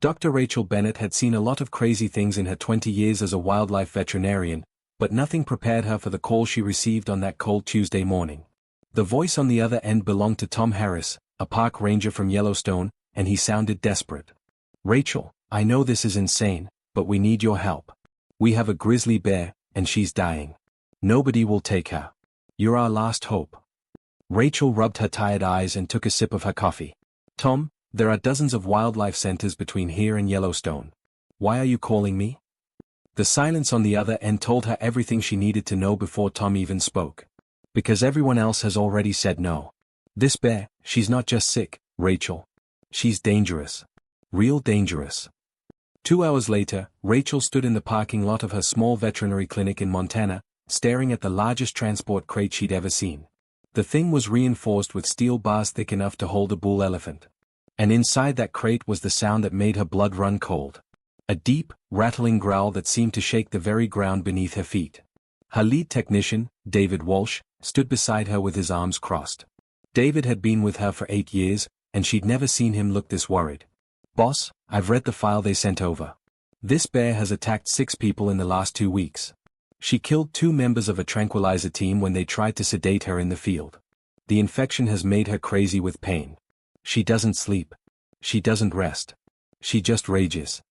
Dr. Rachel Bennett had seen a lot of crazy things in her 20 years as a wildlife veterinarian, but nothing prepared her for the call she received on that cold Tuesday morning. The voice on the other end belonged to Tom Harris, a park ranger from Yellowstone, and he sounded desperate. "Rachel, I know this is insane, but we need your help. We have a grizzly bear, and she's dying. Nobody will take her. You're our last hope." Rachel rubbed her tired eyes and took a sip of her coffee. "Tom, there are dozens of wildlife centers between here and Yellowstone. Why are you calling me?" The silence on the other end told her everything she needed to know before Tom even spoke. "Because everyone else has already said no. This bear, she's not just sick, Rachel. She's dangerous. Real dangerous." 2 hours later, Rachel stood in the parking lot of her small veterinary clinic in Montana, staring at the largest transport crate she'd ever seen. The thing was reinforced with steel bars thick enough to hold a bull elephant. And inside that crate was the sound that made her blood run cold. A deep, rattling growl that seemed to shake the very ground beneath her feet. Her lead technician, David Walsh, stood beside her with his arms crossed. David had been with her for 8 years, and she'd never seen him look this worried. "Boss, I've read the file they sent over. This bear has attacked 6 people in the last 2 weeks. She killed 2 members of a tranquilizer team when they tried to sedate her in the field. The infection has made her crazy with pain. She doesn't sleep. She doesn't rest. She just rages."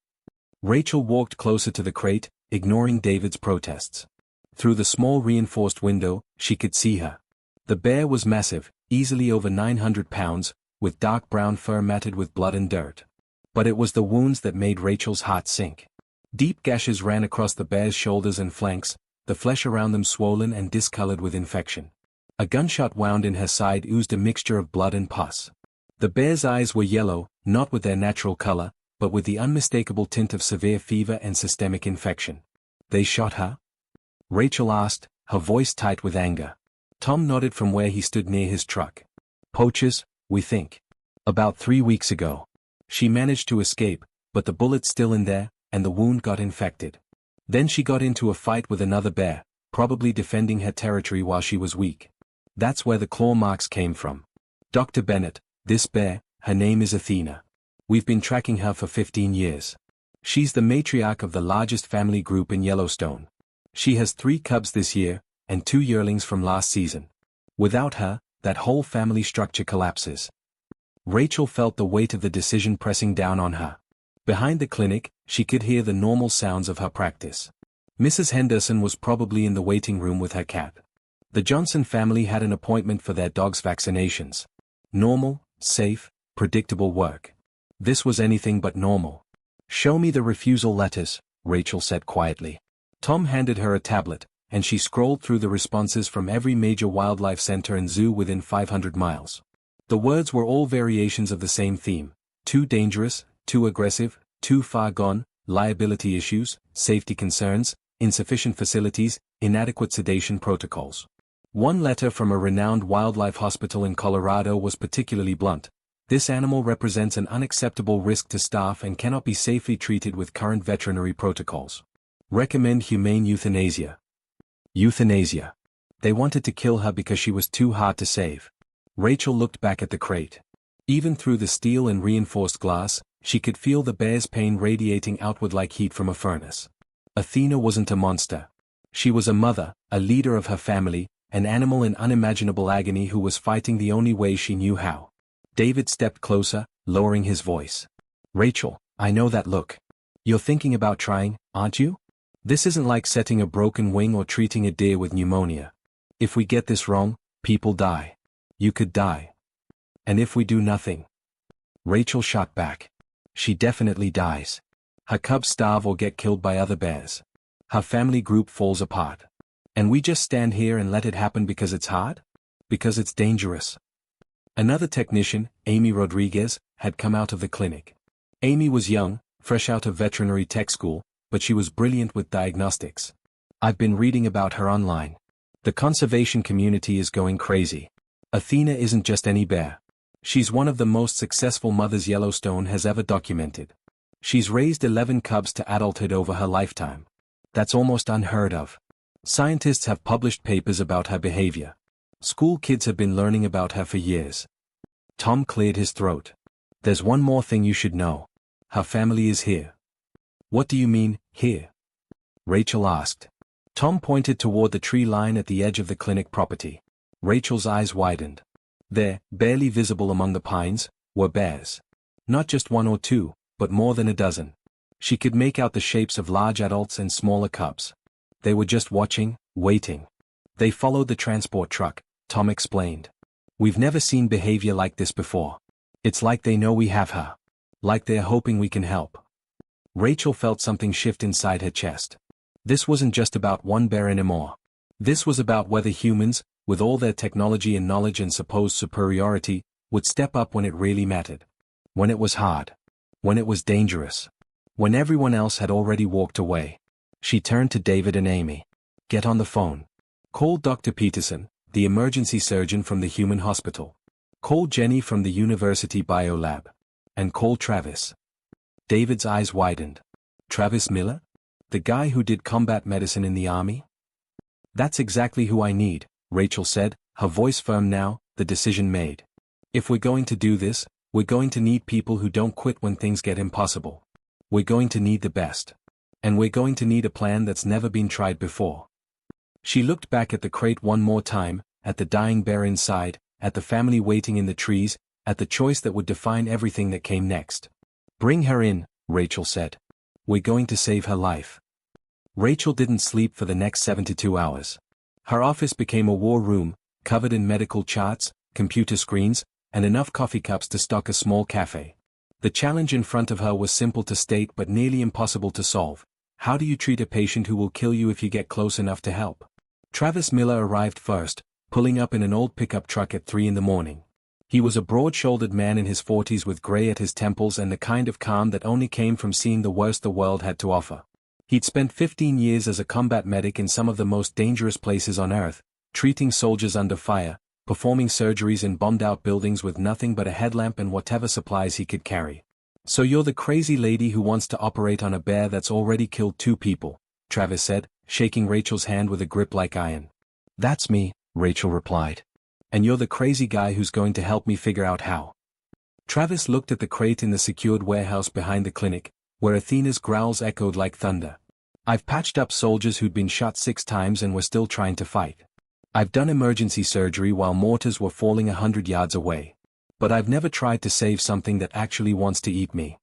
Rachel walked closer to the crate, ignoring David's protests. Through the small reinforced window, she could see her. The bear was massive, easily over 900 pounds, with dark brown fur matted with blood and dirt. But it was the wounds that made Rachel's heart sink. Deep gashes ran across the bear's shoulders and flanks, the flesh around them swollen and discolored with infection. A gunshot wound in her side oozed a mixture of blood and pus. The bear's eyes were yellow, not with their natural color, but with the unmistakable tint of severe fever and systemic infection. "They shot her?" Rachel asked, her voice tight with anger. Tom nodded from where he stood near his truck. "Poachers, we think. About 3 weeks ago. She managed to escape, but the bullet's still in there, and the wound got infected. Then she got into a fight with another bear, probably defending her territory while she was weak. That's where the claw marks came from. Dr. Bennett, this bear, her name is Athena. We've been tracking her for 15 years. She's the matriarch of the largest family group in Yellowstone. She has 3 cubs this year, and 2 yearlings from last season. Without her, that whole family structure collapses." Rachel felt the weight of the decision pressing down on her. Behind the clinic, she could hear the normal sounds of her practice. Mrs. Henderson was probably in the waiting room with her cat. The Johnson family had an appointment for their dog's vaccinations. Normal, safe, predictable work. This was anything but normal. "Show me the refusal letters," Rachel said quietly. Tom handed her a tablet, and she scrolled through the responses from every major wildlife center and zoo within 500 miles. The words were all variations of the same theme: too dangerous, too aggressive, too far gone, liability issues, safety concerns, insufficient facilities, inadequate sedation protocols. One letter from a renowned wildlife hospital in Colorado was particularly blunt. "This animal represents an unacceptable risk to staff and cannot be safely treated with current veterinary protocols. Recommend humane euthanasia." Euthanasia. They wanted to kill her because she was too hard to save. Rachel looked back at the crate. Even through the steel and reinforced glass, she could feel the bear's pain radiating outward like heat from a furnace. Athena wasn't a monster. She was a mother, a leader of her family, an animal in unimaginable agony who was fighting the only way she knew how. David stepped closer, lowering his voice. "Rachel, I know that look. You're thinking about trying, aren't you? This isn't like setting a broken wing or treating a deer with pneumonia. If we get this wrong, people die. You could die. And if we do nothing..." Rachel shot back. "She definitely dies. Her cubs starve or get killed by other bears. Her family group falls apart. And we just stand here and let it happen because it's hard? Because it's dangerous." Another technician, Amy Rodriguez, had come out of the clinic. Amy was young, fresh out of veterinary tech school, but she was brilliant with diagnostics. "I've been reading about her online. The conservation community is going crazy. Athena isn't just any bear. She's one of the most successful mothers Yellowstone has ever documented. She's raised 11 cubs to adulthood over her lifetime. That's almost unheard of. Scientists have published papers about her behavior. School kids have been learning about her for years." Tom cleared his throat. "There's one more thing you should know. Her family is here. What do you mean, here? Rachel asked. Tom pointed toward the tree line at the edge of the clinic property. Rachel's eyes widened. There, barely visible among the pines, were bears. Not just one or two, but more than a dozen. She could make out the shapes of large adults and smaller cubs. They were just watching, waiting. They followed the transport truck, Tom explained. We've never seen behavior like this before. It's like they know we have her. Like they're hoping we can help. Rachel felt something shift inside her chest. This wasn't just about one bear anymore. This was about whether humans, with all their technology and knowledge and supposed superiority, would step up when it really mattered. When it was hard. When it was dangerous. When everyone else had already walked away. She turned to David and Amy. Get on the phone. Call Dr. Peterson, the emergency surgeon from the human hospital. Call Jenny from the university biolab. And call Travis. David's eyes widened. Travis Miller? The guy who did combat medicine in the army? That's exactly who I need, Rachel said, her voice firm now, the decision made. If we're going to do this, we're going to need people who don't quit when things get impossible. We're going to need the best. And we're going to need a plan that's never been tried before. She looked back at the crate one more time, at the dying bear inside, at the family waiting in the trees, at the choice that would define everything that came next. Bring her in, Rachel said. We're going to save her life. Rachel didn't sleep for the next 72 hours. Her office became a war room, covered in medical charts, computer screens, and enough coffee cups to stock a small cafe. The challenge in front of her was simple to state but nearly impossible to solve. How do you treat a patient who will kill you if you get close enough to help? Travis Miller arrived first, pulling up in an old pickup truck at 3 a.m. He was a broad-shouldered man in his 40s with gray at his temples and the kind of calm that only came from seeing the worst the world had to offer. He'd spent 15 years as a combat medic in some of the most dangerous places on Earth, treating soldiers under fire, performing surgeries in bombed-out buildings with nothing but a headlamp and whatever supplies he could carry. So you're the crazy lady who wants to operate on a bear that's already killed 2 people, Travis said, shaking Rachel's hand with a grip like iron. That's me, Rachel replied. And you're the crazy guy who's going to help me figure out how. Travis looked at the crate in the secured warehouse behind the clinic, where Athena's growls echoed like thunder. I've patched up soldiers who'd been shot 6 times and were still trying to fight. I've done emergency surgery while mortars were falling 100 yards away. But I've never tried to save something that actually wants to eat me.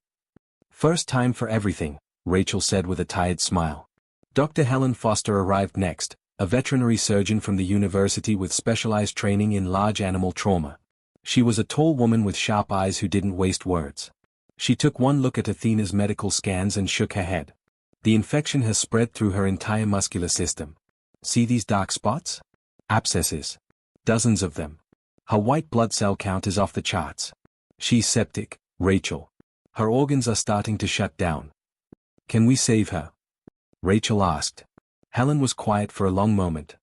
First time for everything, Rachel said with a tired smile. Dr. Helen Foster arrived next, a veterinary surgeon from the university with specialized training in large animal trauma. She was a tall woman with sharp eyes who didn't waste words. She took one look at Athena's medical scans and shook her head. The infection has spread through her entire muscular system. See these dark spots? Abscesses. Dozens of them. Her white blood cell count is off the charts. She's septic, Rachel. Her organs are starting to shut down. Can we save her? Rachel asked. Helen was quiet for a long moment.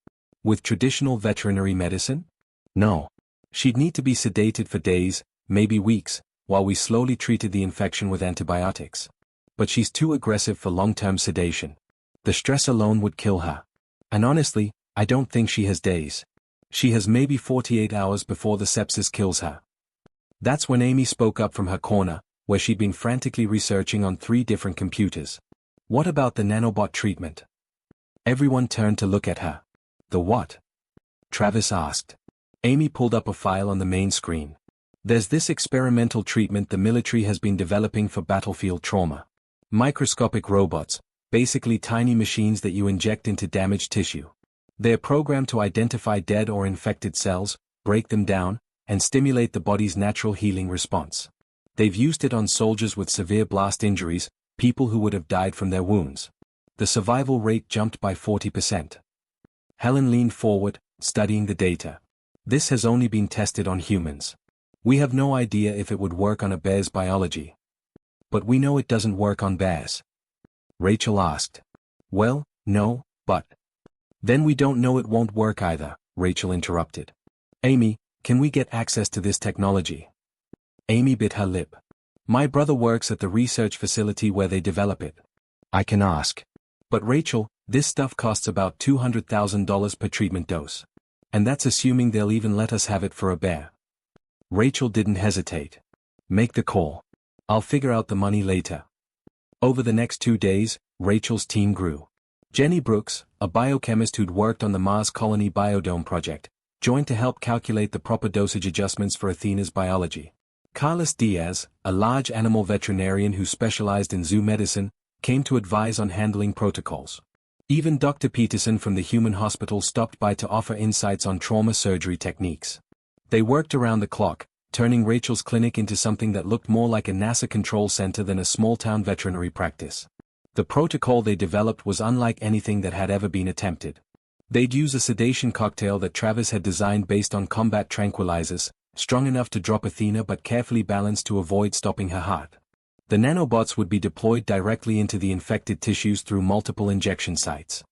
With traditional veterinary medicine? No. She'd need to be sedated for days, maybe weeks, while we slowly treated the infection with antibiotics. But she's too aggressive for long-term sedation. The stress alone would kill her. And honestly, I don't think she has days. She has maybe 48 hours before the sepsis kills her. That's when Amy spoke up from her corner, where she'd been frantically researching on 3 different computers. What about the nanobot treatment? Everyone turned to look at her. The what? Travis asked. Amy pulled up a file on the main screen. There's this experimental treatment the military has been developing for battlefield trauma. Microscopic robots, basically tiny machines that you inject into damaged tissue. They're programmed to identify dead or infected cells, break them down, and stimulate the body's natural healing response. They've used it on soldiers with severe blast injuries, people who would have died from their wounds. The survival rate jumped by 40%. Helen leaned forward, studying the data. This has only been tested on humans. We have no idea if it would work on a bear's biology. But we know it doesn't work on bears. Rachel asked. Well, no, but... Then we don't know it won't work either, Rachel interrupted. Amy, can we get access to this technology? Amy bit her lip. My brother works at the research facility where they develop it. I can ask. But Rachel, this stuff costs about $200,000 per treatment dose. And that's assuming they'll even let us have it for a bear. Rachel didn't hesitate. Make the call. I'll figure out the money later. Over the next 2 days, Rachel's team grew. Jenny Brooks, a biochemist who'd worked on the Mars Colony Biodome project, joined to help calculate the proper dosage adjustments for Athena's biology. Carlos Diaz, a large animal veterinarian who specialized in zoo medicine, came to advise on handling protocols. Even Dr. Peterson from the human hospital stopped by to offer insights on trauma surgery techniques. They worked around the clock, turning Rachel's clinic into something that looked more like a NASA control center than a small-town veterinary practice. The protocol they developed was unlike anything that had ever been attempted. They'd use a sedation cocktail that Travis had designed based on combat tranquilizers, strong enough to drop Athena but carefully balanced to avoid stopping her heart. The nanobots would be deployed directly into the infected tissues through multiple injection sites.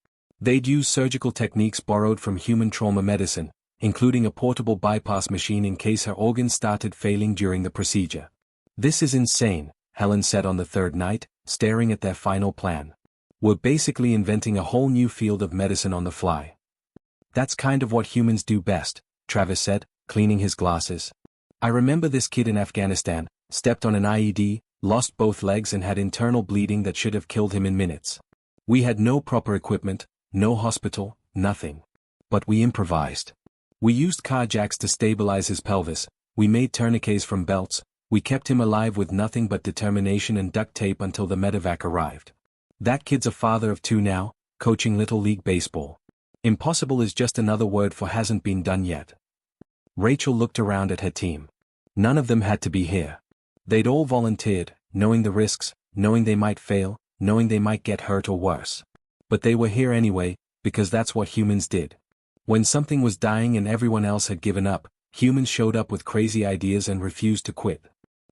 They'd use surgical techniques borrowed from human trauma medicine, including a portable bypass machine in case her organs started failing during the procedure. "This is insane," Helen said on the third night, staring at their final plan. "We're basically inventing a whole new field of medicine on the fly." "That's kind of what humans do best," Travis said, cleaning his glasses. "I remember this kid in Afghanistan, stepped on an IED, lost both legs and had internal bleeding that should have killed him in minutes. We had no proper equipment, no hospital, nothing. But we improvised. We used car jacks to stabilize his pelvis, we made tourniquets from belts, we kept him alive with nothing but determination and duct tape until the medevac arrived. That kid's a father of 2 now, coaching Little League Baseball. Impossible is just another word for hasn't been done yet." Rachel looked around at her team. None of them had to be here. They'd all volunteered, knowing the risks, knowing they might fail, knowing they might get hurt or worse. But they were here anyway, because that's what humans did. When something was dying and everyone else had given up, humans showed up with crazy ideas and refused to quit.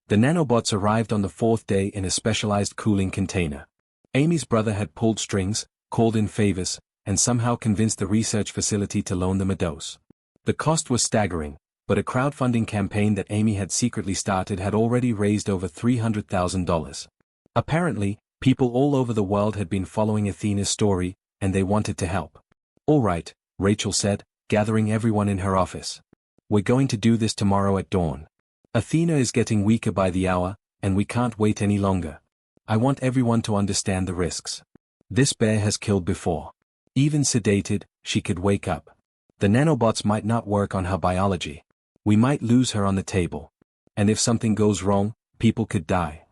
The nanobots arrived on the 4th day in a specialized cooling container. Amy's brother had pulled strings, called in favors, and somehow convinced the research facility to loan them a dose. The cost was staggering, but a crowdfunding campaign that Amy had secretly started had already raised over $300,000. Apparently, people all over the world had been following Athena's story, and they wanted to help. "All right," Rachel said, gathering everyone in her office. "We're going to do this tomorrow at dawn. Athena is getting weaker by the hour, and we can't wait any longer. I want everyone to understand the risks. This bear has killed before. Even sedated, she could wake up. The nanobots might not work on her biology. We might lose her on the table. And if something goes wrong, people could die."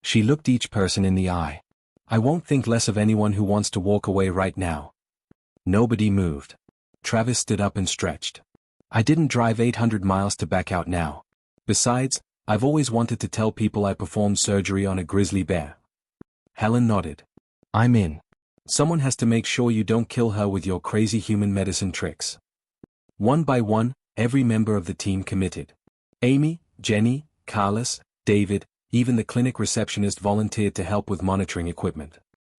She looked each person in the eye. "I won't think less of anyone who wants to walk away right now." Nobody moved. Travis stood up and stretched. "I didn't drive 800 miles to back out now. Besides, I've always wanted to tell people I performed surgery on a grizzly bear." Helen nodded. "I'm in. Someone has to make sure you don't kill her with your crazy human medicine tricks." One by one, every member of the team committed. Amy, Jenny, Carlos, David, even the clinic receptionist volunteered to help with monitoring equipment.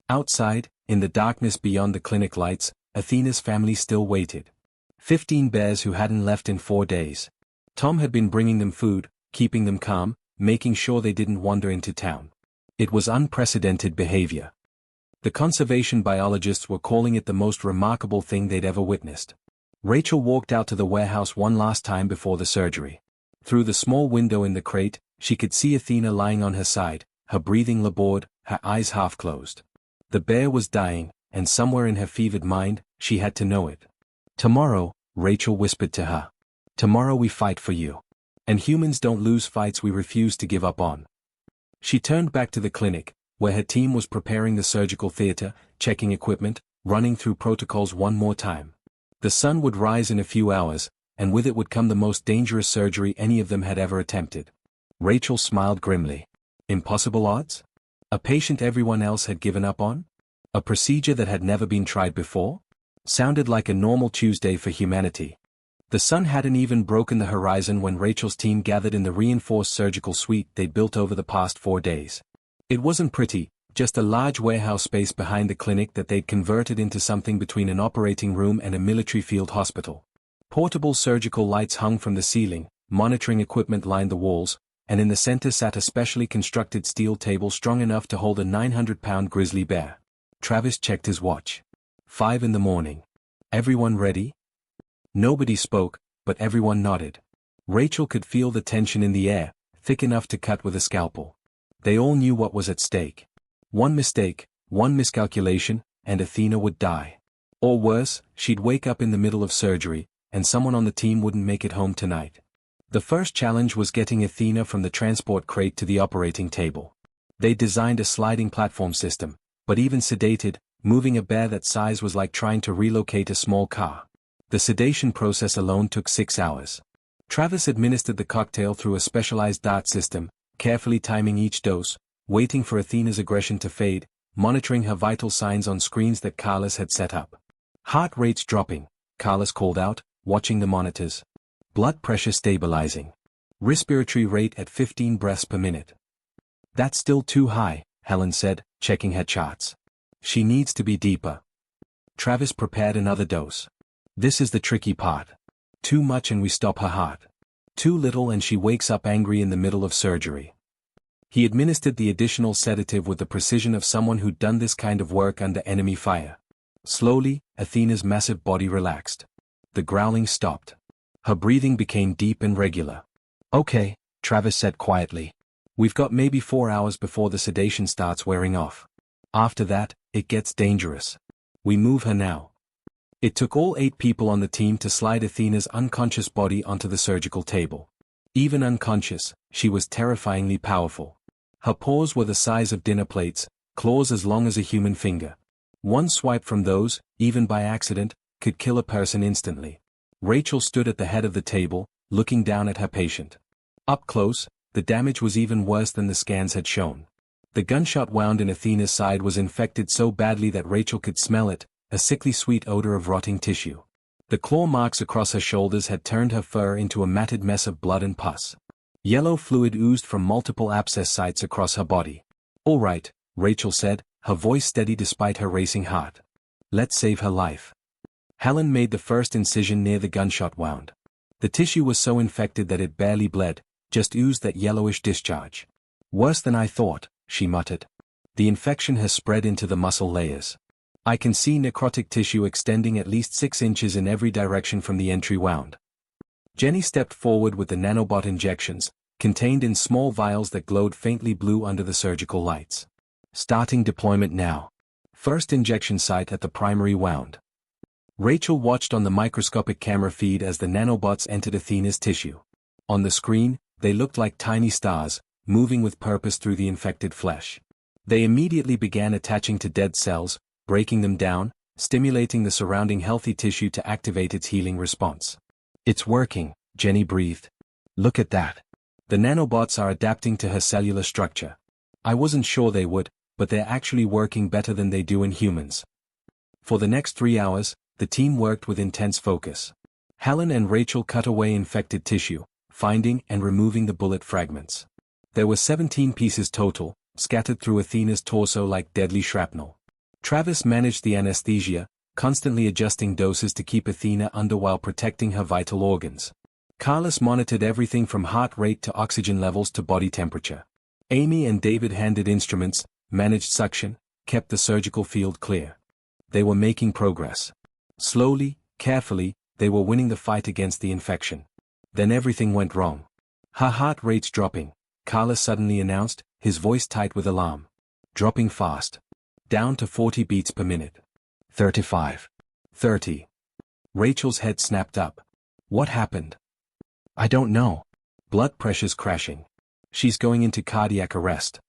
Outside, in the darkness beyond the clinic lights, Athena's family still waited. 15 bears who hadn't left in 4 days. Tom had been bringing them food, keeping them calm, making sure they didn't wander into town. It was unprecedented behavior. The conservation biologists were calling it the most remarkable thing they'd ever witnessed. Rachel walked out to the warehouse one last time before the surgery. Through the small window in the crate, she could see Athena lying on her side, her breathing labored, her eyes half closed. The bear was dying, and somewhere in her fevered mind, she had to know it. "Tomorrow," Rachel whispered to her. "Tomorrow we fight for you. And humans don't lose fights we refuse to give up on." She turned back to the clinic, where her team was preparing the surgical theater, checking equipment, running through protocols one more time. The sun would rise in a few hours, and with it would come the most dangerous surgery any of them had ever attempted. Rachel smiled grimly. Impossible odds? A patient everyone else had given up on? A procedure that had never been tried before? Sounded like a normal Tuesday for humanity. The sun hadn't even broken the horizon when Rachel's team gathered in the reinforced surgical suite they'd built over the past 4 days. It wasn't pretty, just a large warehouse space behind the clinic that they'd converted into something between an operating room and a military field hospital. Portable surgical lights hung from the ceiling, monitoring equipment lined the walls, and in the center sat a specially constructed steel table strong enough to hold a 900-pound grizzly bear. Travis checked his watch. 5 in the morning. Everyone ready? Nobody spoke, but everyone nodded. Rachel could feel the tension in the air, thick enough to cut with a scalpel. They all knew what was at stake. One mistake, one miscalculation, and Athena would die. Or worse, she'd wake up in the middle of surgery, and someone on the team wouldn't make it home tonight. The first challenge was getting Athena from the transport crate to the operating table. They designed a sliding platform system, but even sedated, moving a bear that size was like trying to relocate a small car. The sedation process alone took 6 hours. Travis administered the cocktail through a specialized dart system, carefully timing each dose, waiting for Athena's aggression to fade, monitoring her vital signs on screens that Carlos had set up. Heart rates dropping, Carlos called out, watching the monitors. Blood pressure stabilizing. Respiratory rate at 15 breaths per minute. That's still too high, Helen said, checking her charts. She needs to be deeper. Travis prepared another dose. This is the tricky part. Too much and we stop her heart. Too little and she wakes up angry in the middle of surgery. He administered the additional sedative with the precision of someone who'd done this kind of work under enemy fire. Slowly, Athena's massive body relaxed. The growling stopped. Her breathing became deep and regular. Okay, Travis said quietly. We've got maybe 4 hours before the sedation starts wearing off. After that, it gets dangerous. We move her now. It took all 8 people on the team to slide Athena's unconscious body onto the surgical table. Even unconscious, she was terrifyingly powerful. Her paws were the size of dinner plates, claws as long as a human finger. One swipe from those, even by accident, could kill a person instantly. Rachel stood at the head of the table, looking down at her patient. Up close, the damage was even worse than the scans had shown. The gunshot wound in Athena's side was infected so badly that Rachel could smell it, a sickly sweet odor of rotting tissue. The claw marks across her shoulders had turned her fur into a matted mess of blood and pus. Yellow fluid oozed from multiple abscess sites across her body. All right, Rachel said, her voice steady despite her racing heart. Let's save her life. Helen made the first incision near the gunshot wound. The tissue was so infected that it barely bled, just oozed that yellowish discharge. Worse than I thought, she muttered. The infection has spread into the muscle layers. I can see necrotic tissue extending at least 6 inches in every direction from the entry wound. Jenny stepped forward with the nanobot injections, contained in small vials that glowed faintly blue under the surgical lights. Starting deployment now. First injection site at the primary wound. Rachel watched on the microscopic camera feed as the nanobots entered Athena's tissue. On the screen, they looked like tiny stars, moving with purpose through the infected flesh. They immediately began attaching to dead cells, breaking them down, stimulating the surrounding healthy tissue to activate its healing response. It's working, Jenny breathed. Look at that. The nanobots are adapting to her cellular structure. I wasn't sure they would, but they're actually working better than they do in humans. For the next 3 hours, the team worked with intense focus. Helen and Rachel cut away infected tissue, finding and removing the bullet fragments. There were 17 pieces total, scattered through Athena's torso like deadly shrapnel. Travis managed the anesthesia, constantly adjusting doses to keep Athena under while protecting her vital organs. Carlos monitored everything from heart rate to oxygen levels to body temperature. Amy and David handed instruments, managed suction, kept the surgical field clear. They were making progress. Slowly, carefully, they were winning the fight against the infection. Then everything went wrong. Her heart rate's dropping, Carlos suddenly announced, his voice tight with alarm. Dropping fast. Down to 40 beats per minute. 35. 30. Rachel's head snapped up. What happened? I don't know. Blood pressure's crashing. She's going into cardiac arrest.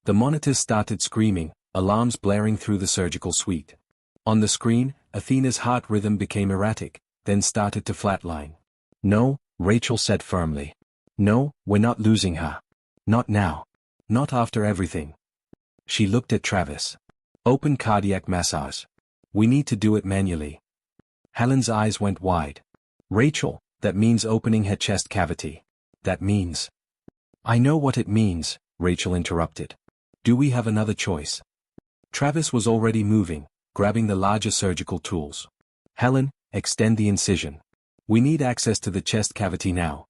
The monitors started screaming, alarms blaring through the surgical suite. On the screen, Athena's heart rhythm became erratic, then started to flatline. No, Rachel said firmly. No, we're not losing her. Not now. Not after everything. She looked at Travis. Open cardiac massage. We need to do it manually. Helen's eyes went wide. Rachel, that means opening her chest cavity. That means. I know what it means, Rachel interrupted. Do we have another choice? Travis was already moving, grabbing the larger surgical tools. Helen, extend the incision. We need access to the chest cavity now.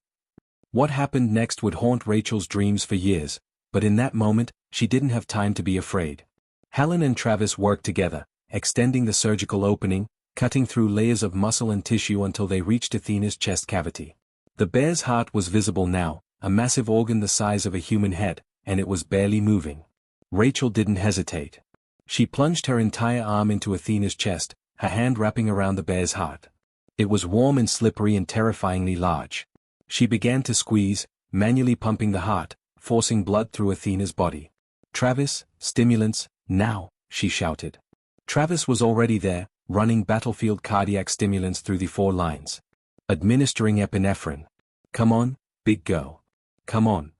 What happened next would haunt Rachel's dreams for years, but in that moment, she didn't have time to be afraid. Helen and Travis worked together, extending the surgical opening, cutting through layers of muscle and tissue until they reached Athena's chest cavity. The bear's heart was visible now, a massive organ the size of a human head, and it was barely moving. Rachel didn't hesitate. She plunged her entire arm into Athena's chest, her hand wrapping around the bear's heart. It was warm and slippery and terrifyingly large. She began to squeeze, manually pumping the heart, forcing blood through Athena's body. "Travis, stimulants, now," she shouted. Travis was already there, running battlefield cardiac stimulants through the 4 lines. Administering epinephrine. "Come on, big girl. Come on."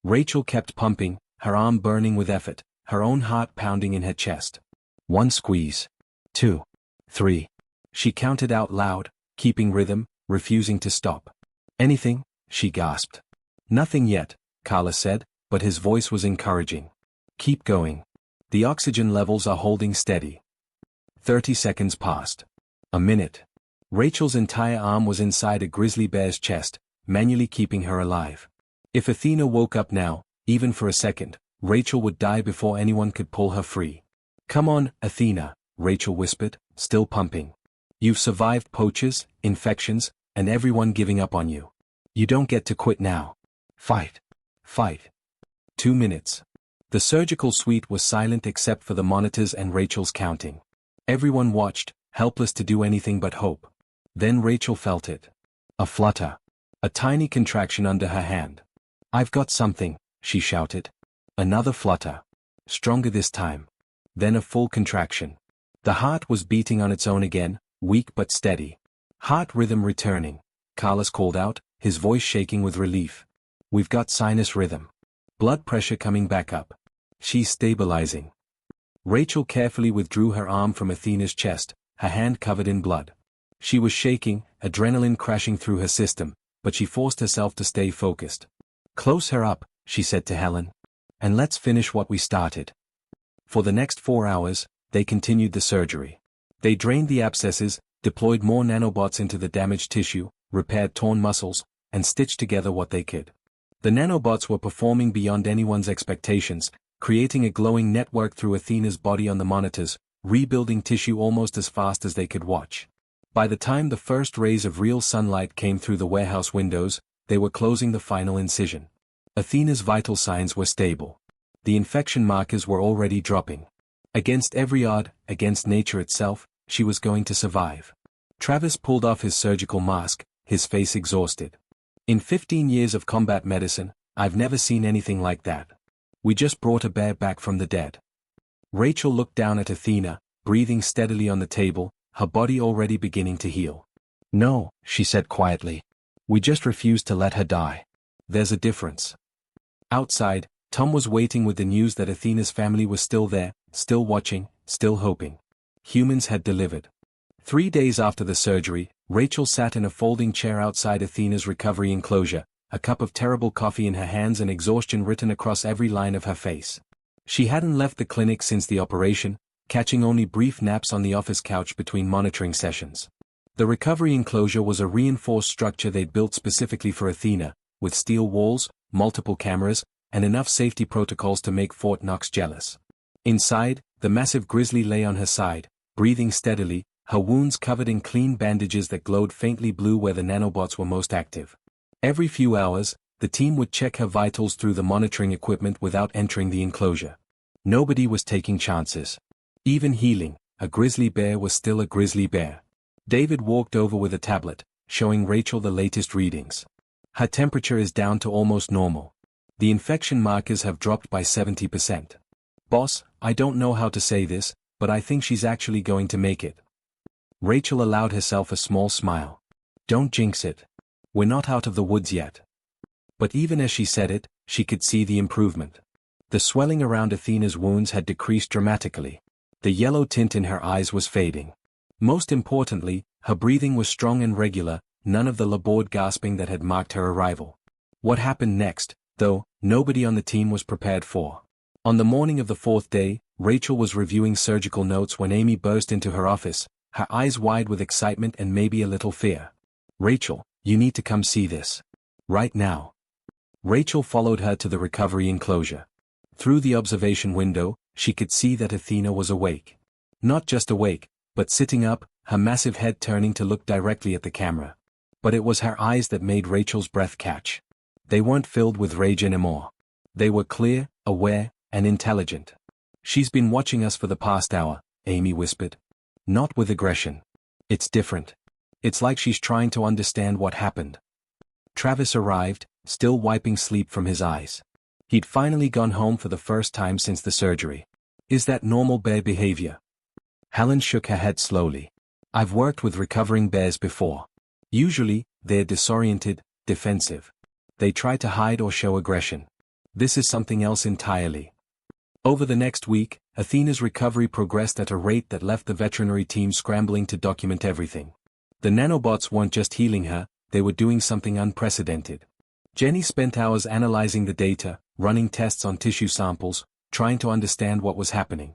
Rachel kept pumping, her arm burning with effort, her own heart pounding in her chest. 1 squeeze. 2. 3. She counted out loud, keeping rhythm, refusing to stop. "Anything?" she gasped. "Nothing yet," Carla said, but his voice was encouraging. "Keep going. The oxygen levels are holding steady." 30 seconds passed. A minute. Rachel's entire arm was inside a grizzly bear's chest, manually keeping her alive. If Athena woke up now, even for a second, Rachel would die before anyone could pull her free. "Come on, Athena," Rachel whispered, still pumping. "You've survived poachers, infections, and everyone giving up on you. You don't get to quit now. Fight. Fight." 2 minutes. The surgical suite was silent except for the monitors and Rachel's counting. Everyone watched, helpless to do anything but hope. Then Rachel felt it. A flutter. A tiny contraction under her hand. "I've got something," she shouted. Another flutter. Stronger this time. Then a full contraction. The heart was beating on its own again, weak but steady. "Heart rhythm returning," Carlos called out, his voice shaking with relief. "We've got sinus rhythm. Blood pressure coming back up. She's stabilizing." Rachel carefully withdrew her arm from Athena's chest, her hand covered in blood. She was shaking, adrenaline crashing through her system, but she forced herself to stay focused. "Close her up," she said to Helen. "And let's finish what we started." For the next 4 hours, they continued the surgery. They drained the abscesses, deployed more nanobots into the damaged tissue, repaired torn muscles, and stitched together what they could. The nanobots were performing beyond anyone's expectations, creating a glowing network through Athena's body on the monitors, rebuilding tissue almost as fast as they could watch. By the time the first rays of real sunlight came through the warehouse windows, they were closing the final incision. Athena's vital signs were stable. The infection markers were already dropping. Against every odd, against nature itself, she was going to survive. Travis pulled off his surgical mask, his face exhausted. "In 15 years of combat medicine, I've never seen anything like that. We just brought a bear back from the dead." Rachel looked down at Athena, breathing steadily on the table, her body already beginning to heal. "No," she said quietly. "We just refused to let her die. There's a difference." Outside, Tom was waiting with the news that Athena's family was still there, still watching, still hoping. Humans had delivered. 3 days after the surgery, Rachel sat in a folding chair outside Athena's recovery enclosure, a cup of terrible coffee in her hands and exhaustion written across every line of her face. She hadn't left the clinic since the operation, catching only brief naps on the office couch between monitoring sessions. The recovery enclosure was a reinforced structure they'd built specifically for Athena, with steel walls, multiple cameras, and enough safety protocols to make Fort Knox jealous. Inside, the massive Grizzly lay on her side, breathing steadily, her wounds covered in clean bandages that glowed faintly blue where the nanobots were most active. Every few hours, the team would check her vitals through the monitoring equipment without entering the enclosure. Nobody was taking chances. Even healing, a grizzly bear was still a grizzly bear. David walked over with a tablet, showing Rachel the latest readings. "Her temperature is down to almost normal. The infection markers have dropped by 70%. Boss, I don't know how to say this, but I think she's actually going to make it." Rachel allowed herself a small smile. "Don't jinx it. We're not out of the woods yet." But even as she said it, she could see the improvement. The swelling around Athena's wounds had decreased dramatically. The yellow tint in her eyes was fading. Most importantly, her breathing was strong and regular, none of the labored gasping that had marked her arrival. What happened next, though, nobody on the team was prepared for. On the morning of the 4th day, Rachel was reviewing surgical notes when Amy burst into her office, her eyes wide with excitement and maybe a little fear. "Rachel, you need to come see this. Right now." Rachel followed her to the recovery enclosure. Through the observation window, she could see that Athena was awake. Not just awake, but sitting up, her massive head turning to look directly at the camera. But it was her eyes that made Rachel's breath catch. They weren't filled with rage anymore. They were clear, aware, and intelligent. "She's been watching us for the past hour," Amy whispered. "Not with aggression. It's different. It's like she's trying to understand what happened." Travis arrived, still wiping sleep from his eyes. He'd finally gone home for the first time since the surgery. "Is that normal bear behavior?" Helen shook her head slowly. "I've worked with recovering bears before. Usually, they're disoriented, defensive. They try to hide or show aggression. This is something else entirely." Over the next week, Athena's recovery progressed at a rate that left the veterinary team scrambling to document everything. The nanobots weren't just healing her, they were doing something unprecedented. Jenny spent hours analyzing the data, running tests on tissue samples, trying to understand what was happening.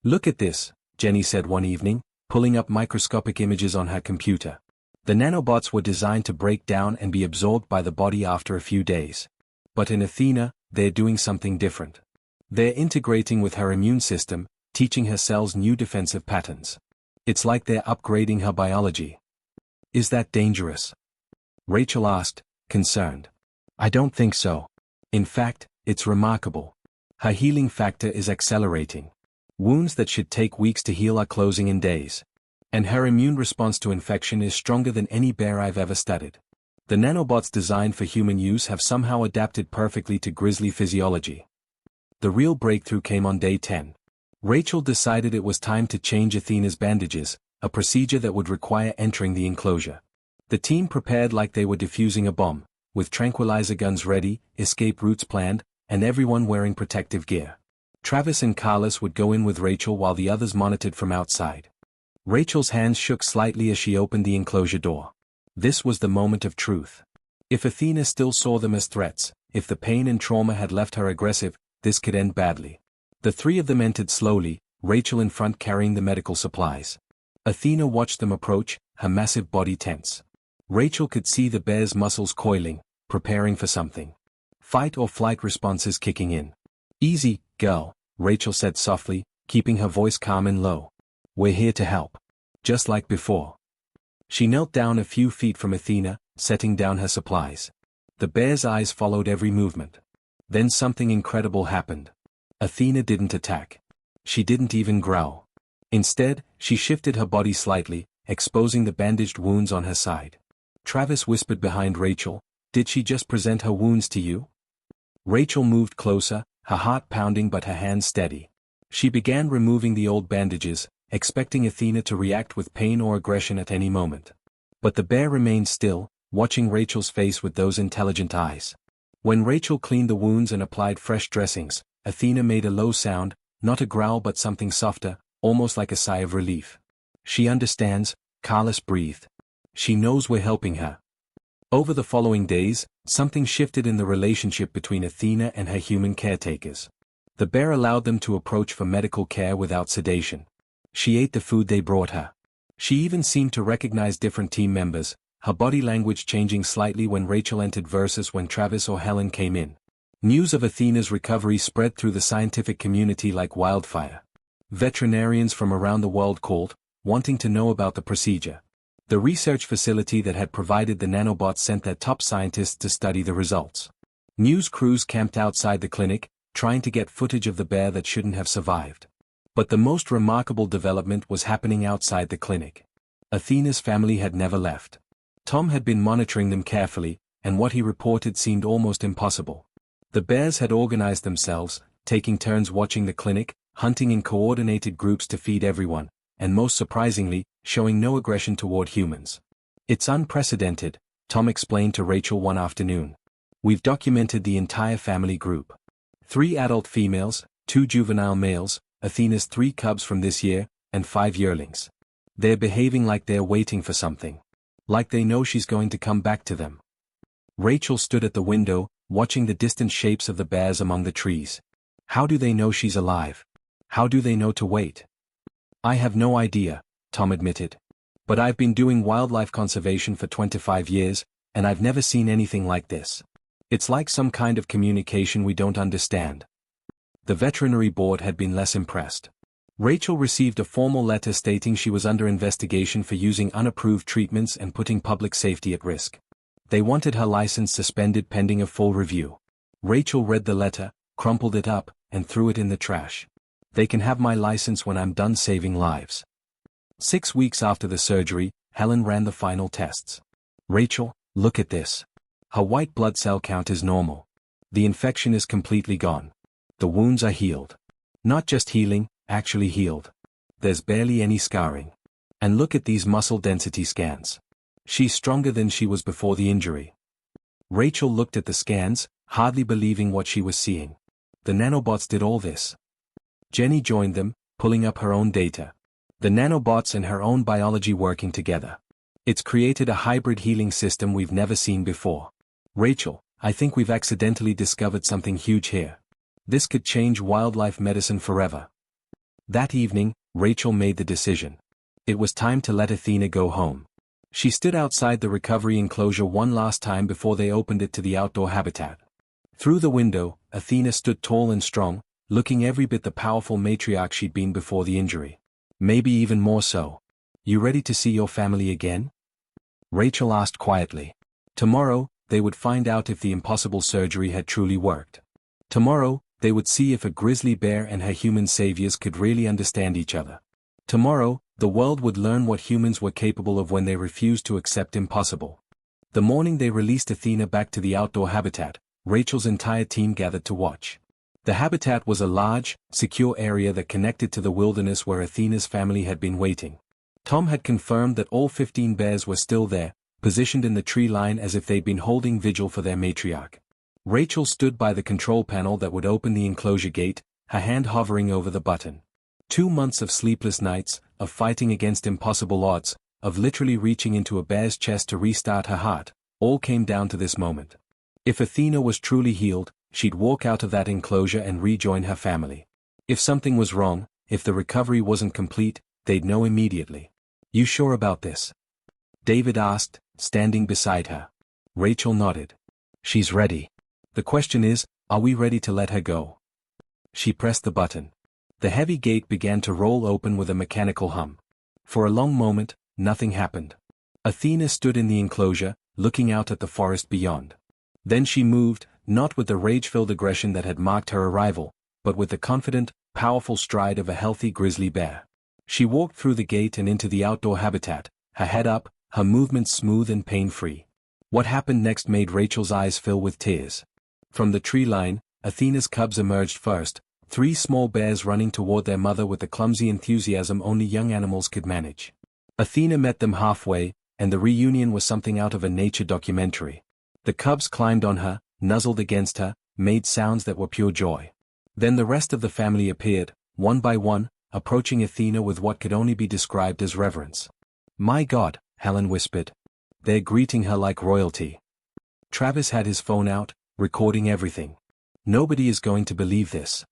"Look at this," Jenny said one evening, pulling up microscopic images on her computer. The nanobots were designed to break down and be absorbed by the body after a few days. But in Athena, they're doing something different. They're integrating with her immune system, teaching her cells new defensive patterns. It's like they're upgrading her biology. "Is that dangerous?" Rachel asked, concerned. "I don't think so. In fact, it's remarkable. Her healing factor is accelerating. Wounds that should take weeks to heal are closing in days. And her immune response to infection is stronger than any bear I've ever studied. The nanobots designed for human use have somehow adapted perfectly to Grizzly physiology." The real breakthrough came on day 10. Rachel decided it was time to change Athena's bandages, a procedure that would require entering the enclosure. The team prepared like they were defusing a bomb, with tranquilizer guns ready, escape routes planned, and everyone wearing protective gear. Travis and Carlos would go in with Rachel while the others monitored from outside. Rachel's hands shook slightly as she opened the enclosure door. This was the moment of truth. If Athena still saw them as threats, if the pain and trauma had left her aggressive, this could end badly. The three of them entered slowly, Rachel in front carrying the medical supplies. Athena watched them approach, her massive body tense. Rachel could see the bear's muscles coiling, preparing for something. Fight or flight responses kicking in. "Easy, girl," Rachel said softly, keeping her voice calm and low. "We're here to help. Just like before." She knelt down a few feet from Athena, setting down her supplies. The bear's eyes followed every movement. Then something incredible happened. Athena didn't attack. She didn't even growl. Instead, she shifted her body slightly, exposing the bandaged wounds on her side. Travis whispered behind Rachel, "Did she just present her wounds to you?" Rachel moved closer, her heart pounding but her hands steady. She began removing the old bandages, expecting Athena to react with pain or aggression at any moment. But the bear remained still, watching Rachel's face with those intelligent eyes. When Rachel cleaned the wounds and applied fresh dressings, Athena made a low sound, not a growl but something softer, almost like a sigh of relief. "She understands," Carlos breathed. "She knows we're helping her." Over the following days, something shifted in the relationship between Athena and her human caretakers. The bear allowed them to approach for medical care without sedation. She ate the food they brought her. She even seemed to recognize different team members, her body language changing slightly when Rachel entered versus when Travis or Helen came in. News of Athena's recovery spread through the scientific community like wildfire. Veterinarians from around the world called, wanting to know about the procedure. The research facility that had provided the nanobots sent their top scientists to study the results. News crews camped outside the clinic, trying to get footage of the bear that shouldn't have survived. But the most remarkable development was happening outside the clinic. Athena's family had never left. Tom had been monitoring them carefully, and what he reported seemed almost impossible. The bears had organized themselves, taking turns watching the clinic, hunting in coordinated groups to feed everyone, and most surprisingly, showing no aggression toward humans. "It's unprecedented," Tom explained to Rachel one afternoon. "We've documented the entire family group. 3 adult females, 2 juvenile males, Athena's 3 cubs from this year, and 5 yearlings. They're behaving like they're waiting for something. Like they know she's going to come back to them." Rachel stood at the window, watching the distant shapes of the bears among the trees. "How do they know she's alive? How do they know to wait?" "I have no idea," Tom admitted. "But I've been doing wildlife conservation for 25 years, and I've never seen anything like this. It's like some kind of communication we don't understand." The veterinary board had been less impressed. Rachel received a formal letter stating she was under investigation for using unapproved treatments and putting public safety at risk. They wanted her license suspended pending a full review. Rachel read the letter, crumpled it up, and threw it in the trash. They can have my license when I'm done saving lives. 6 weeks after the surgery, Helen ran the final tests. Rachel, look at this. Her white blood cell count is normal. The infection is completely gone. The wounds are healed. Not just healing, actually healed. There's barely any scarring. And look at these muscle density scans. She's stronger than she was before the injury. Rachel looked at the scans, hardly believing what she was seeing. The nanobots did all this. Jenny joined them, pulling up her own data. The nanobots and her own biology working together. It's created a hybrid healing system we've never seen before. Rachel, I think we've accidentally discovered something huge here. This could change wildlife medicine forever. That evening, Rachel made the decision. It was time to let Athena go home. She stood outside the recovery enclosure one last time before they opened it to the outdoor habitat. Through the window, Athena stood tall and strong, looking every bit the powerful matriarch she'd been before the injury. Maybe even more so. You ready to see your family again? Rachel asked quietly. Tomorrow, they would find out if the impossible surgery had truly worked. Tomorrow, they would see if a grizzly bear and her human saviors could really understand each other. Tomorrow, the world would learn what humans were capable of when they refused to accept impossible. The morning they released Athena back to the outdoor habitat, Rachel's entire team gathered to watch. The habitat was a large, secure area that connected to the wilderness where Athena's family had been waiting. Tom had confirmed that all 15 bears were still there, positioned in the tree line as if they'd been holding vigil for their matriarch. Rachel stood by the control panel that would open the enclosure gate, her hand hovering over the button. 2 months of sleepless nights, of fighting against impossible odds, of literally reaching into a bear's chest to restart her heart, all came down to this moment. If Athena was truly healed, she'd walk out of that enclosure and rejoin her family. If something was wrong, if the recovery wasn't complete, they'd know immediately. You sure about this? David asked, standing beside her. Rachel nodded. She's ready. The question is, are we ready to let her go? She pressed the button. The heavy gate began to roll open with a mechanical hum. For a long moment, nothing happened. Athena stood in the enclosure, looking out at the forest beyond. Then she moved, not with the rage-filled aggression that had marked her arrival, but with the confident, powerful stride of a healthy grizzly bear. She walked through the gate and into the outdoor habitat, her head up, her movements smooth and pain-free. What happened next made Rachel's eyes fill with tears. From the tree line, Athena's cubs emerged first, 3 small bears running toward their mother with the clumsy enthusiasm only young animals could manage. Athena met them halfway, and the reunion was something out of a nature documentary. The cubs climbed on her, nuzzled against her, made sounds that were pure joy. Then the rest of the family appeared, one by one, approaching Athena with what could only be described as reverence. My God, Helen whispered. They're greeting her like royalty. Travis had his phone out, recording everything. Nobody is going to believe this.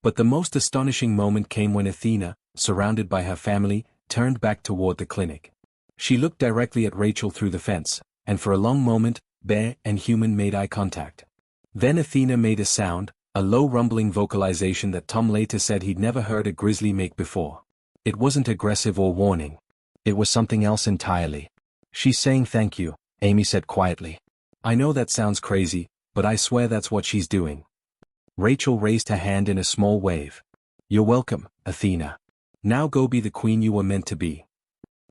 But the most astonishing moment came when Athena, surrounded by her family, turned back toward the clinic. She looked directly at Rachel through the fence, and for a long moment, bear and human made eye contact. Then Athena made a sound, a low rumbling vocalization that Tom later said he'd never heard a grizzly make before. It wasn't aggressive or warning. It was something else entirely. She's saying thank you, Amy said quietly. I know that sounds crazy, but I swear that's what she's doing. Rachel raised her hand in a small wave. You're welcome, Athena. Now go be the queen you were meant to be.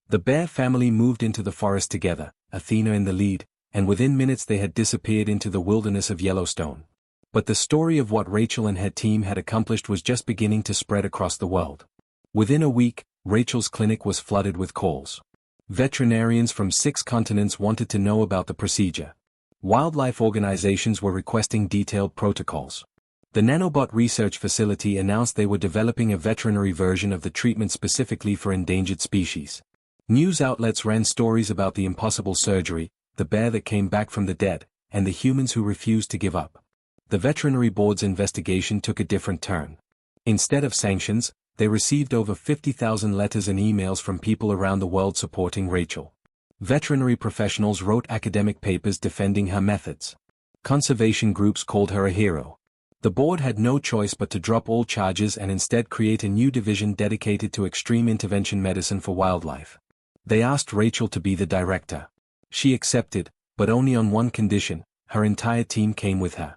The bear family moved into the forest together, Athena in the lead, and within minutes they had disappeared into the wilderness of Yellowstone. But the story of what Rachel and her team had accomplished was just beginning to spread across the world. Within a week, Rachel's clinic was flooded with calls. Veterinarians from 6 continents wanted to know about the procedure. Wildlife organizations were requesting detailed protocols. The nanobot research facility announced they were developing a veterinary version of the treatment specifically for endangered species. News outlets ran stories about the impossible surgery, the bear that came back from the dead, and the humans who refused to give up. The veterinary board's investigation took a different turn. Instead of sanctions, they received over 50,000 letters and emails from people around the world supporting Rachel. Veterinary professionals wrote academic papers defending her methods. Conservation groups called her a hero. The board had no choice but to drop all charges and instead create a new division dedicated to extreme intervention medicine for wildlife. They asked Rachel to be the director. She accepted, but only on one condition: her entire team came with her.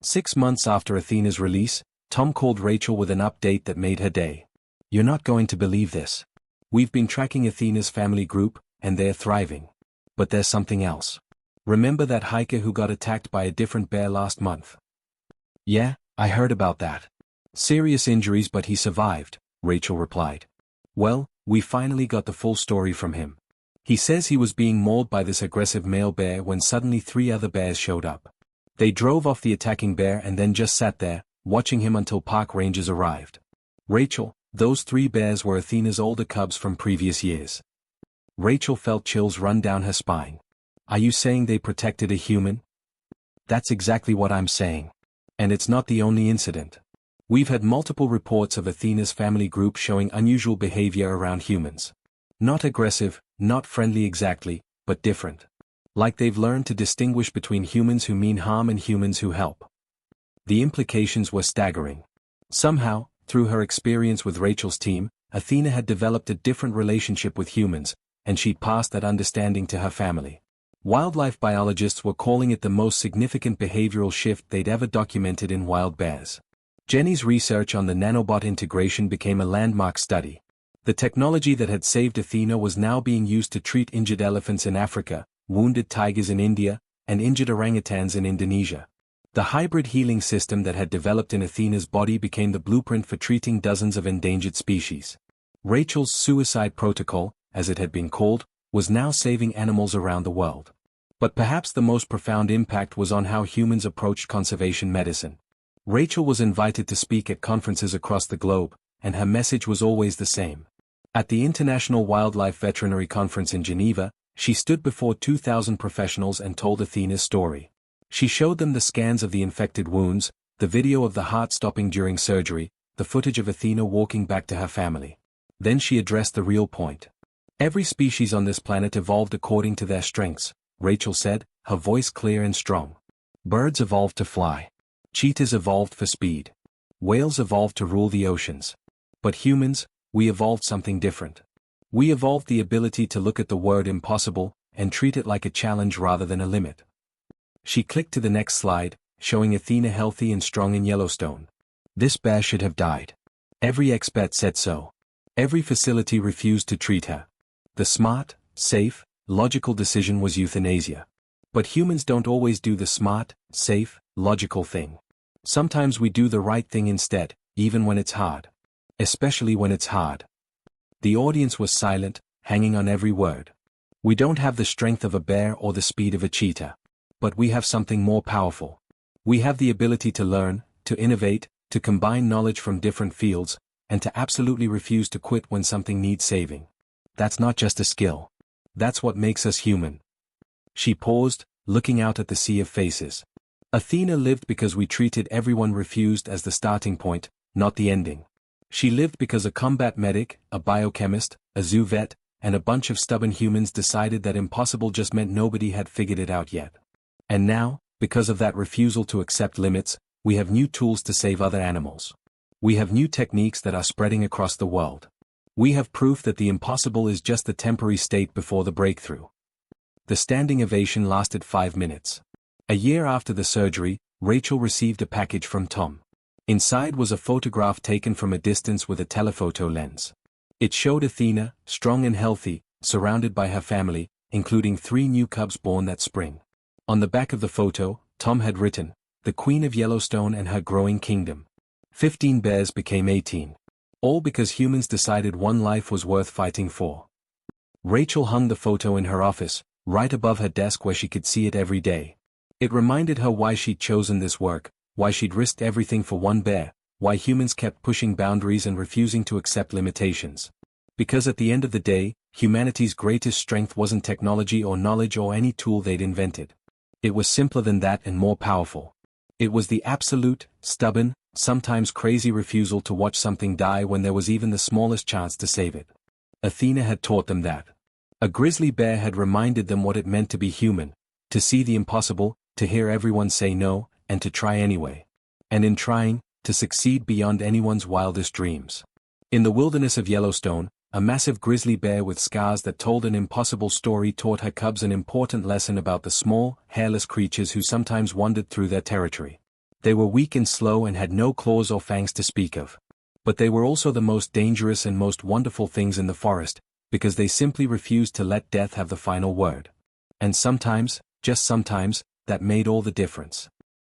6 months after Athena's release, Tom called Rachel with an update that made her day. "You're not going to believe this. We've been tracking Athena's family group, and they're thriving. But there's something else. Remember that hiker who got attacked by a different bear last month?" "Yeah, I heard about that. Serious injuries, but he survived," Rachel replied. "Well, we finally got the full story from him. He says he was being mauled by this aggressive male bear when suddenly 3 other bears showed up. They drove off the attacking bear and then just sat there, watching him until park rangers arrived. Rachel, those 3 bears were Athena's older cubs from previous years." Rachel felt chills run down her spine. "Are you saying they protected a human?" "That's exactly what I'm saying. And it's not the only incident. We've had multiple reports of Athena's family group showing unusual behavior around humans. Not aggressive, not friendly exactly, but different. Like they've learned to distinguish between humans who mean harm and humans who help." The implications were staggering. Somehow, through her experience with Rachel's team, Athena had developed a different relationship with humans, and she'd passed that understanding to her family. Wildlife biologists were calling it the most significant behavioral shift they'd ever documented in wild bears. Jenny's research on the nanobot integration became a landmark study. The technology that had saved Athena was now being used to treat injured elephants in Africa, wounded tigers in India, and injured orangutans in Indonesia. The hybrid healing system that had developed in Athena's body became the blueprint for treating dozens of endangered species. Rachel's suicide protocol, as it had been called, was now saving animals around the world. But perhaps the most profound impact was on how humans approached conservation medicine. Rachel was invited to speak at conferences across the globe, and her message was always the same. At the International Wildlife Veterinary Conference in Geneva, she stood before 2,000 professionals and told Athena's story. She showed them the scans of the infected wounds, the video of the heart stopping during surgery, the footage of Athena walking back to her family. Then she addressed the real point. "Every species on this planet evolved according to their strengths," Rachel said, her voice clear and strong. "Birds evolved to fly. Cheetahs evolved for speed. Whales evolved to rule the oceans. But humans, we evolved something different. We evolved the ability to look at the word impossible, and treat it like a challenge rather than a limit." She clicked to the next slide, showing Athena healthy and strong in Yellowstone. "This bear should have died. Every expert said so. Every facility refused to treat her. The smart, safe, logical decision was euthanasia. But humans don't always do the smart, safe, logical thing. Sometimes we do the right thing instead, even when it's hard. Especially when it's hard." The audience was silent, hanging on every word. "We don't have the strength of a bear or the speed of a cheetah. But we have something more powerful. We have the ability to learn, to innovate, to combine knowledge from different fields, and to absolutely refuse to quit when something needs saving. That's not just a skill. That's what makes us human." She paused, looking out at the sea of faces. "Athena lived because we treated everyone refused as the starting point, not the ending. She lived because a combat medic, a biochemist, a zoo vet, and a bunch of stubborn humans decided that impossible just meant nobody had figured it out yet. And now, because of that refusal to accept limits, we have new tools to save other animals. We have new techniques that are spreading across the world. We have proof that the impossible is just the temporary state before the breakthrough." The standing ovation lasted 5 minutes. A year after the surgery, Rachel received a package from Tom. Inside was a photograph taken from a distance with a telephoto lens. It showed Athena, strong and healthy, surrounded by her family, including 3 new cubs born that spring. On the back of the photo, Tom had written, "The Queen of Yellowstone and her growing kingdom. 15 bears became 18. All because humans decided one life was worth fighting for." Rachel hung the photo in her office, right above her desk where she could see it every day. It reminded her why she'd chosen this work, why she'd risked everything for one bear, why humans kept pushing boundaries and refusing to accept limitations. Because at the end of the day, humanity's greatest strength wasn't technology or knowledge or any tool they'd invented. It was simpler than that and more powerful. It was the absolute, stubborn, sometimes crazy refusal to watch something die when there was even the smallest chance to save it. Athena had taught them that. A grizzly bear had reminded them what it meant to be human, to see the impossible, to hear everyone say no, and to try anyway. And in trying, to succeed beyond anyone's wildest dreams. In the wilderness of Yellowstone, a massive grizzly bear with scars that told an impossible story taught her cubs an important lesson about the small, hairless creatures who sometimes wandered through their territory. They were weak and slow and had no claws or fangs to speak of. But they were also the most dangerous and most wonderful things in the forest, because they simply refused to let death have the final word. And sometimes, just sometimes, that made all the difference.